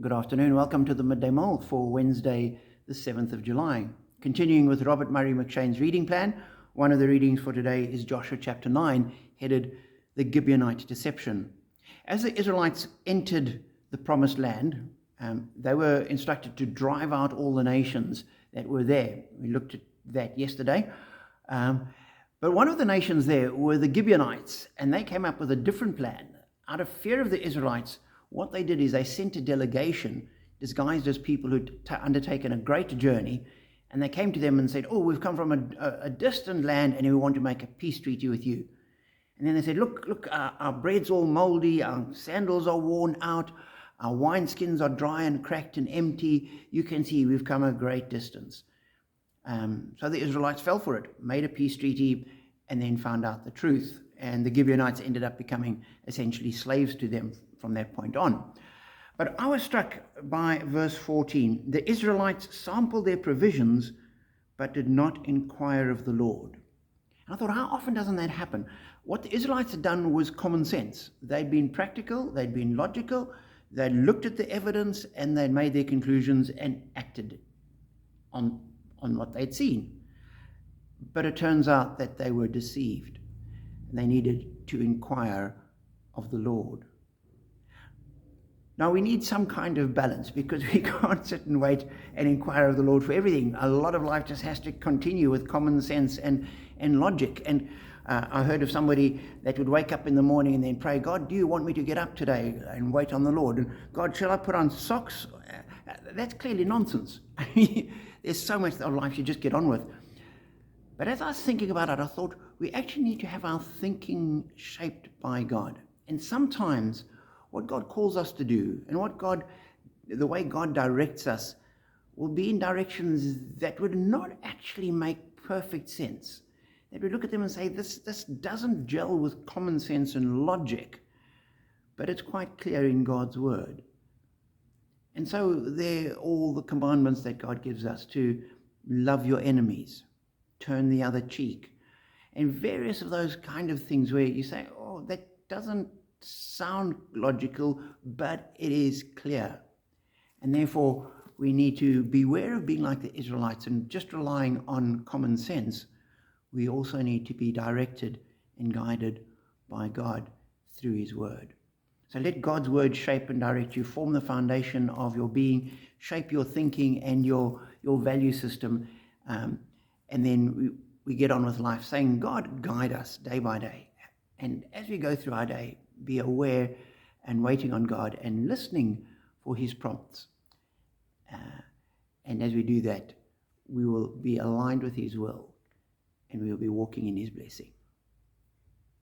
Good afternoon. Welcome to the Midday Mull for Wednesday, the 7th of July. Continuing with Robert Murray McShane's reading plan, one of the readings for today is Joshua chapter 9, headed The Gibeonite Deception. As the Israelites entered the promised land, they were instructed to drive out all the nations that were there. We looked at that yesterday. But one of the nations there were the Gibeonites, and they came up with a different plan. Out of fear of the Israelites, what they did is they sent a delegation disguised as people who'd undertaken a great journey, and they came to them and said, we've come from a distant land and we want to make a peace treaty with you. And then they said, look, our bread's all moldy, our sandals are worn out, our wineskins are dry and cracked and empty. You can see we've come a great distance. So the Israelites fell for it, made a peace treaty, and then found out the truth. And the Gibeonites ended up becoming essentially slaves to them from that point on. But I was struck by verse 14. The Israelites sampled their provisions, but did not inquire of the Lord. And I thought, how often doesn't that happen? What the Israelites had done was common sense. They'd been practical, they'd been logical, they'd looked at the evidence, and they'd made their conclusions and acted on what they'd seen. But it turns out that they were deceived. They needed to inquire of the Lord. Now, we need some kind of balance, because we can't sit and wait and inquire of the Lord for everything. A lot of life just has to continue with common sense and logic. And I heard of somebody that would wake up in the morning and then pray, God, do you want me to get up today and wait on the Lord? And God, shall I put on socks? That's clearly nonsense. There's so much of life you just get on with. But as I was thinking about it, I thought we actually need to have our thinking shaped by God. And sometimes what God calls us to do and the way God directs us will be in directions that would not actually make perfect sense. That we look at them and say, this doesn't gel with common sense and logic, but it's quite clear in God's word. And so there are all the commandments that God gives us to love your enemies, turn the other cheek, and various of those kind of things where you say, that doesn't sound logical, but it is clear. And therefore, we need to beware of being like the Israelites and just relying on common sense. We also need to be directed and guided by God through his word. So let God's word shape and direct you, form the foundation of your being, shape your thinking and your value system, and then we get on with life saying, God, guide us day by day. And as we go through our day, be aware and waiting on God and listening for his prompts. And as we do that, we will be aligned with his will, and we will be walking in his blessing.